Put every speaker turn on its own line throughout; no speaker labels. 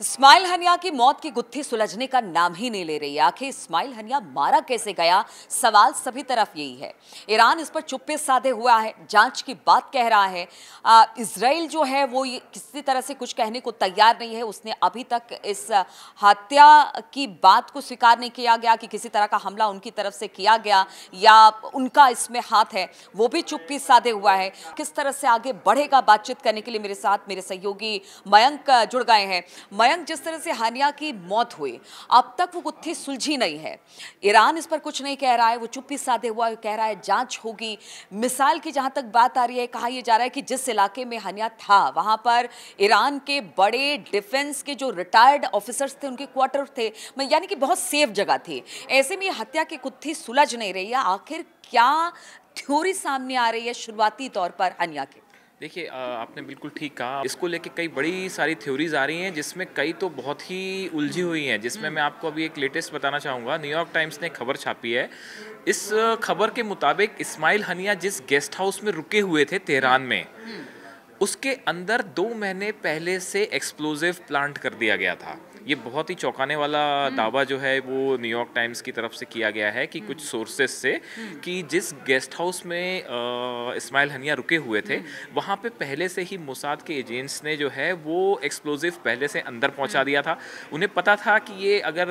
Ismail Haniyeh की मौत की गुत्थी सुलझने का नाम ही नहीं ले रही है। आखिर इस्माइल हनिया मारा कैसे गया, सवाल सभी तरफ यही है। ईरान इस पर चुप्पी साधे हुआ है, जांच की बात कह रहा है। इजराइल जो है वो ये किसी तरह से कुछ कहने को तैयार नहीं है। उसने अभी तक इस हत्या की बात को स्वीकार नहीं किया गया कि किसी तरह का हमला उनकी तरफ से किया गया या उनका इसमें हाथ है, वो भी चुप्पी साधे हुआ है। किस तरह से आगे बढ़ेगा, बातचीत करने के लिए मेरे साथ मेरे सहयोगी मयंक जुड़ गए हैं। मयंक, जिस तरह से हानिया की मौत हुई, अब तक वो गुत्थी सुलझी नहीं है। ईरान इस पर कुछ नहीं कह रहा है, वो चुप्पी साधे हुआ कह रहा है जांच होगी। मिसाल की जहां तक बात आ रही है, कहा यह जा रहा है कि जिस इलाके में हानिया था वहां पर ईरान के बड़े डिफेंस के जो रिटायर्ड ऑफिसर्स थे उनके क्वार्टर थे, यानी कि बहुत सेफ जगह थी। ऐसे में हत्या की गुत्थी सुलझ नहीं रही है। आखिर क्या थ्योरी सामने आ रही है शुरुआती तौर पर हानिया की?
देखिए, आपने बिल्कुल ठीक कहा। इसको लेके कई बड़ी सारी थ्योरीज आ रही हैं, जिसमें कई तो बहुत ही उलझी हुई हैं, जिसमें मैं आपको अभी एक लेटेस्ट बताना चाहूँगा। न्यूयॉर्क टाइम्स ने खबर छापी है। इस खबर के मुताबिक इस्माइल हनिया जिस गेस्ट हाउस में रुके हुए थे तेहरान में, उसके अंदर 2 महीने पहले से एक्सप्लोजिव प्लांट कर दिया गया था। ये बहुत ही चौंकाने वाला दावा जो है वो न्यूयॉर्क टाइम्स की तरफ से किया गया है कि कुछ सोर्सेस से कि जिस गेस्ट हाउस में इस्माइल हनिया रुके हुए थे, वहाँ पे पहले से ही मोसाद के एजेंट्स ने जो है वो एक्सप्लोजिव पहले से अंदर पहुँचा दिया था। उन्हें पता था कि ये अगर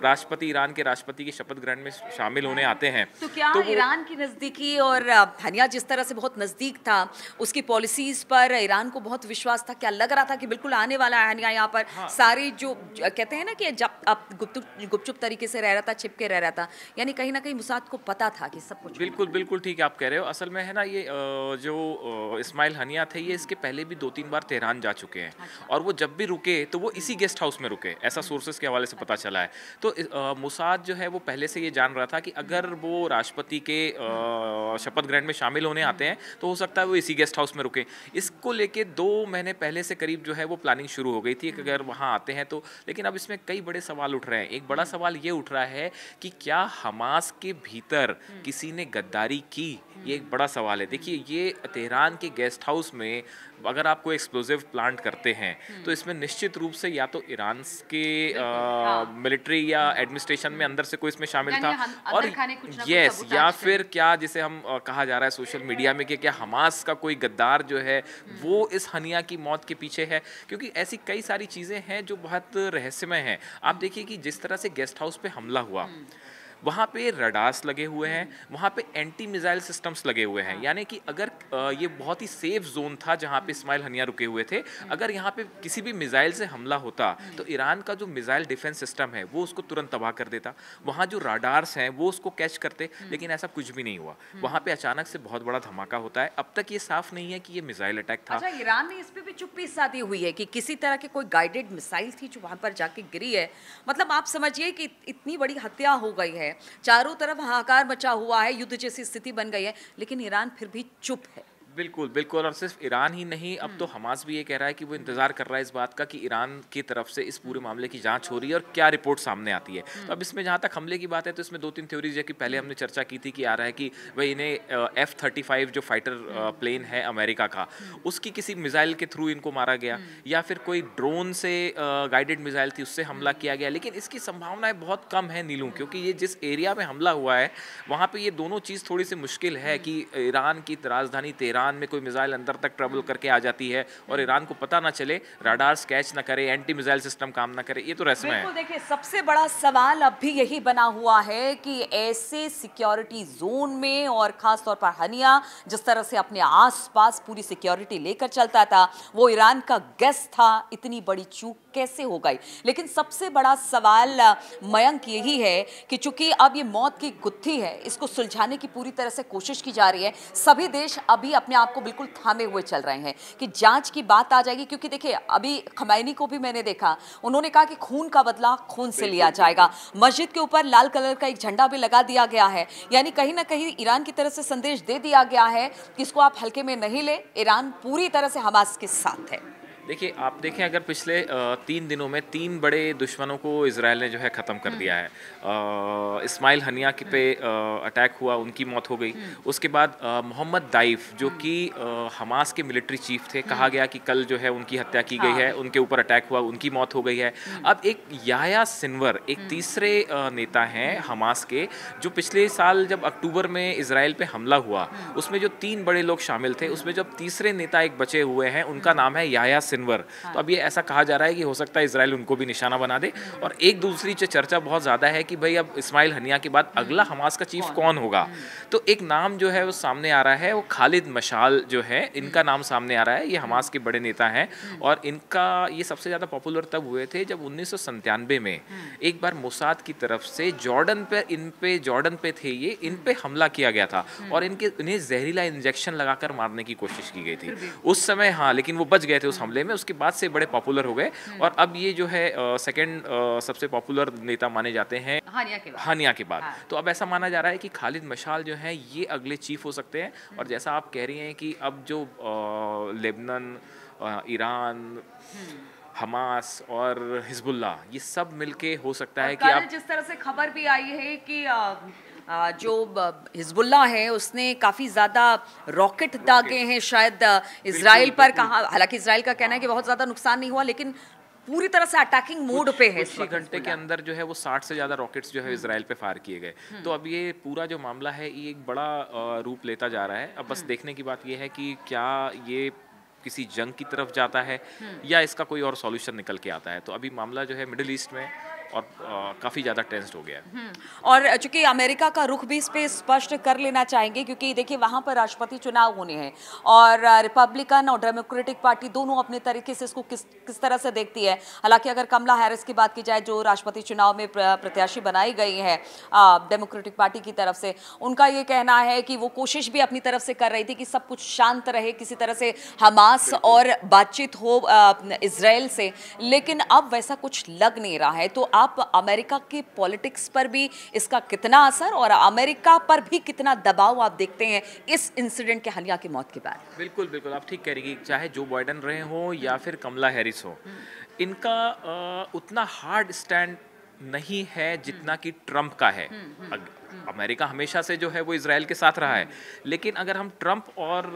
राष्ट्रपति, ईरान के राष्ट्रपति की शपथ ग्रहण में शामिल होने आते हैं
तो क्या ईरान की नज़दीकी और हनिया जिस तरह से बहुत नज़दीक था, उसकी पॉलिसीज पर ईरान को बहुत विश्वास था? क्या लग रहा था कि बिल्कुल आने वाला है हनिया यहाँ पर?
हाँ।
सारी जो कहते हैं ना कि जब आप गुपचुप तरीके से रह रहा था, छिपके रह रहा था, यानी कहीं ना कहीं मोसाद को पता था कि सब कुछ।
बिल्कुल बिल्कुल ठीक आप कह रहे हो। असल में है ना, ये जो इस्माइल हनिया थे, ये इसके पहले भी 2-3 बार तेहरान जा चुके हैं। और वो जब भी रुके तो वो इसी गेस्ट हाउस में रुके, ऐसा सोर्सेस के हवाले से पता चला है। तो मोसाद जो है वो पहले से ये जान रहा था कि अगर वो राष्ट्रपति के शपथ ग्रहण में शामिल होने आते हैं तो हो सकता है वो इसी गेस्ट हाउस में रुके। इसको लेके 2 महीने पहले से करीब जो है वो प्लानिंग शुरू हो गई थी कि अगर वहाँ आते हैं तो। लेकिन अब इसमें कई बड़े सवाल उठ रहे हैं। एक बड़ा सवाल ये उठ रहा है कि क्या हमास के भीतर किसी ने गद्दारी की? ये एक बड़ा सवाल है। देखिए, ये तेहरान के गेस्ट हाउस में अगर आप कोई एक्सप्लोजिव प्लांट करते हैं तो इसमें निश्चित रूप से या तो ईरान के मिलिट्री या एडमिनिस्ट्रेशन में अंदर से कोई इसमें शामिल था, और यस, या फिर क्या जिसे हम कहा जा रहा है सोशल मीडिया में कि क्या हमास का कोई गद्दार जो है वो इस हनिया की मौत के पीछे है। क्योंकि ऐसी कई सारी चीज़ें हैं जो बहुत रहस्यमय हैं। आप देखिए कि जिस तरह से गेस्ट हाउस पे हमला हुआ, वहाँ पे रडार्स लगे हुए हैं, वहाँ पे एंटी मिसाइल सिस्टम्स लगे हुए हैं। यानी कि अगर ये बहुत ही सेफ जोन था जहाँ पे इस्माइल हनिया रुके हुए थे, अगर यहाँ पे किसी भी मिसाइल से हमला होता तो ईरान का जो मिसाइल डिफेंस सिस्टम है वो उसको तुरंत तबाह कर देता। वहाँ जो रडार्स हैं वो उसको कैच करते, लेकिन ऐसा कुछ भी नहीं हुआ। वहाँ पे अचानक से बहुत बड़ा धमाका होता है। अब तक ये साफ नहीं है कि ये मिसाइल अटैक था।
अच्छा, ईरान ने इस पे भी चुप्पी साधी हुई है कि किसी तरह की कोई गाइडेड मिसाइल थी जो वहां पर जाके गिरी है। मतलब आप समझिए कि इतनी बड़ी हत्या हो गई है, चारों तरफ हाहाकार मचा हुआ है, युद्ध जैसी स्थिति बन गई है, लेकिन ईरान फिर भी चुप है।
बिल्कुल बिल्कुल। और सिर्फ ईरान ही नहीं, अब तो हमास भी ये कह रहा है कि वो इंतजार कर रहा है इस बात का कि ईरान की तरफ से इस पूरे मामले की जांच हो रही है और क्या रिपोर्ट सामने आती है। तो अब इसमें जहाँ तक हमले की बात है तो इसमें 2-3 थ्योरीज है कि पहले हमने चर्चा की थी कि आ रहा है कि भाई इन्हें F-35 जो फाइटर प्लेन है अमेरिका का, उसकी किसी मिसाइल के थ्रू इनको मारा गया, या फिर कोई ड्रोन से गाइडेड मिसाइल थी उससे हमला किया गया। लेकिन इसकी संभावनाएं बहुत कम है नीलू, क्योंकि ये जिस एरिया में हमला हुआ है वहाँ पर ये दोनों चीज़ थोड़ी सी मुश्किल है कि ईरान की राजधानी तेहरान में कोई मिसाइल अंदर तक ट्रेवल करके आ जाती है और ईरान को पता ना चले, राडार्स कैच ना करे, एंटी मिसाइल सिस्टम काम ना करे। ये तो रहस्य है।
देखिए, सबसे बड़ा सवाल अब भी यही बना हुआ है कि ऐसे सिक्योरिटी जोन में, और खास तौर पर हनिया जिस तरह से अपने आसपास पूरी सिक्योरिटी लेकर चलता था, वो ईरान का गेस्ट था, इतनी बड़ी चूक कैसे हो गई? लेकिन सबसे बड़ा सवाल मयंक यही है कि चूंकि अब ये मौत की गुत्थी है, इसको सुलझाने की पूरी तरह से कोशिश की जा रही है। सभी देश अभी अपने आप को बिल्कुल थामे हुए चल रहे हैं कि जांच की बात आ जाएगी, क्योंकि देखिए अभी खमैनी को भी मैंने देखा, उन्होंने कहा कि खून का बदला खून से लिया जाएगा। मस्जिद के ऊपर लाल कलर का एक झंडा भी लगा दिया गया है। यानी कहीं ना कहीं ईरान की तरफ से संदेश दे दिया गया है कि इसको आप हल्के में नहीं ले, ईरान पूरी तरह से हमास के साथ है।
देखिए, आप देखें अगर पिछले 3 दिनों में 3 बड़े दुश्मनों को इज़राइल ने जो है ख़त्म कर दिया है। इस्माइल हनिया के पे अटैक हुआ, उनकी मौत हो गई। उसके बाद मोहम्मद दाइफ जो कि हमास के मिलिट्री चीफ थे, कहा गया कि कल जो है उनकी हत्या की गई है, उनके ऊपर अटैक हुआ, उनकी मौत हो गई है। अब एक याह्या सिनवर, एक तीसरे नेता हैं हमास के, जो पिछले साल जब अक्टूबर में इज़राइल पे हमला हुआ, उसमें जो 3 बड़े लोग शामिल थे, उसमें जब तीसरे नेता एक बचे हुए हैं, उनका नाम है याह्या सिनवर। तो अब ये ऐसा कहा जा रहा है कि हो सकता है इजराइल उनको भी निशाना बना दे। और एक दूसरी चर्चा बहुत ज़्यादा है कि भाई अब इस्माइल हनिया के बाद अगला हमास का चीफ कौन होगा। तो एक नाम जो है वो सामने आ रहा है, वो खालिद मशाल जो है, इनका नाम सामने आ रहा है। ये हमास के बड़े नेता हैं और इनका ये सबसे ज़्यादा पॉपुलर तब हुए थे जब 1997 में एक बार मोसाद की तरफ से जॉर्डन पे थे ये, इन पे हमला किया गया था और इन्हें जहरीला इंजेक्शन लगाकर मारने की कोशिश की गई थी उस समय। हाँ, लेकिन वो बच गए थे उस हमले में। उसके बाद से बड़े पॉपुलर हो गए और अब ये जो है सेकंड सबसे पॉपुलर नेता माने जाते हैं हानिया के बाद। तो अब ऐसा माना जा रहा है कि खालिद मशाल जो है ये अगले चीफ हो सकते हैं। और जैसा आप कह रही हैं कि अब जो लेबनान, ईरान, हमास और हिजबुल्लाह, ये सब मिलके हो सकता है कि अब
जिस तरह से खबर भी आई है कि जो हिजबुल्लाह है उसने काफ़ी ज़्यादा रॉकेट दागे हैं शायद इजराइल पर। कहा, हालांकि इजराइल का कहना है कि बहुत ज़्यादा नुकसान नहीं हुआ, लेकिन पूरी तरह से अटैकिंग मोड पे है।
कुछ ही घंटे के अंदर जो है वो 60 से ज़्यादा रॉकेट्स जो है इजराइल पे फायर किए गए। तो अब ये पूरा जो मामला है ये एक बड़ा रूप लेता जा रहा है। अब बस देखने की बात ये है कि क्या ये किसी जंग की तरफ जाता है या इसका कोई और सॉल्यूशन निकल के आता है। तो अभी मामला जो है मिडिल ईस्ट में और काफ़ी ज़्यादा टेंस्ड हो गया है।
और चूंकि अमेरिका का रुख भी इस पे स्पष्ट कर लेना चाहेंगे, क्योंकि देखिए वहाँ पर राष्ट्रपति चुनाव होने हैं और रिपब्लिकन और डेमोक्रेटिक पार्टी दोनों अपने तरीके से इसको किस तरह से देखती है। हालांकि अगर कमला हैरिस की बात की जाए, जो राष्ट्रपति चुनाव में प्रत्याशी बनाई गई है डेमोक्रेटिक पार्टी की तरफ से, उनका ये कहना है कि वो कोशिश भी अपनी तरफ से कर रही थी कि सब कुछ शांत रहे, किसी तरह से हमास और बातचीत हो इजराइल से, लेकिन अब वैसा कुछ लग नहीं रहा है। तो आप अमेरिका की पॉलिटिक्स पर भी इसका कितना असर और अमेरिका पर भी कितना दबाव आप देखते हैं इस इंसिडेंट के, हनिया की मौत के बाद?
बिल्कुल बिल्कुल, आप ठीक कह रही हैं। चाहे जो बाइडेन रहे हो या फिर कमला हैरिस हो, इनका उतना हार्ड स्टैंड नहीं है जितना कि ट्रंप का है। अमेरिका हमेशा से जो है वो इजराइल के साथ रहा है, लेकिन अगर हम ट्रंप और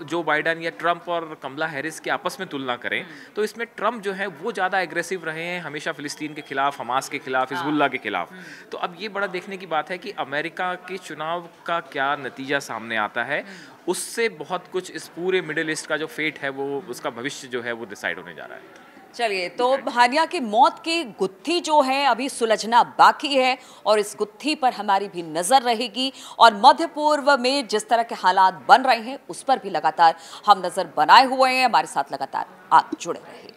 जो बाइडेन या ट्रंप और कमला हैरिस की आपस में तुलना करें तो इसमें ट्रंप जो है वो ज़्यादा एग्रेसिव रहे हैं हमेशा, फिलिस्तीन के खिलाफ, हमास के खिलाफ, हिजबुल्लाह के खिलाफ। तो अब ये बड़ा देखने की बात है कि अमेरिका के चुनाव का क्या नतीजा सामने आता है। उससे बहुत कुछ इस पूरे मिडिल ईस्ट का जो फेट है वो, उसका भविष्य जो है वो डिसाइड होने जा रहा है।
चलिए, तो हानिया की मौत की गुत्थी जो है अभी सुलझना बाकी है और इस गुत्थी पर हमारी भी नजर रहेगी और मध्य पूर्व में जिस तरह के हालात बन रहे हैं उस पर भी लगातार हम नजर बनाए हुए हैं। हमारे साथ लगातार आप जुड़े रहिए।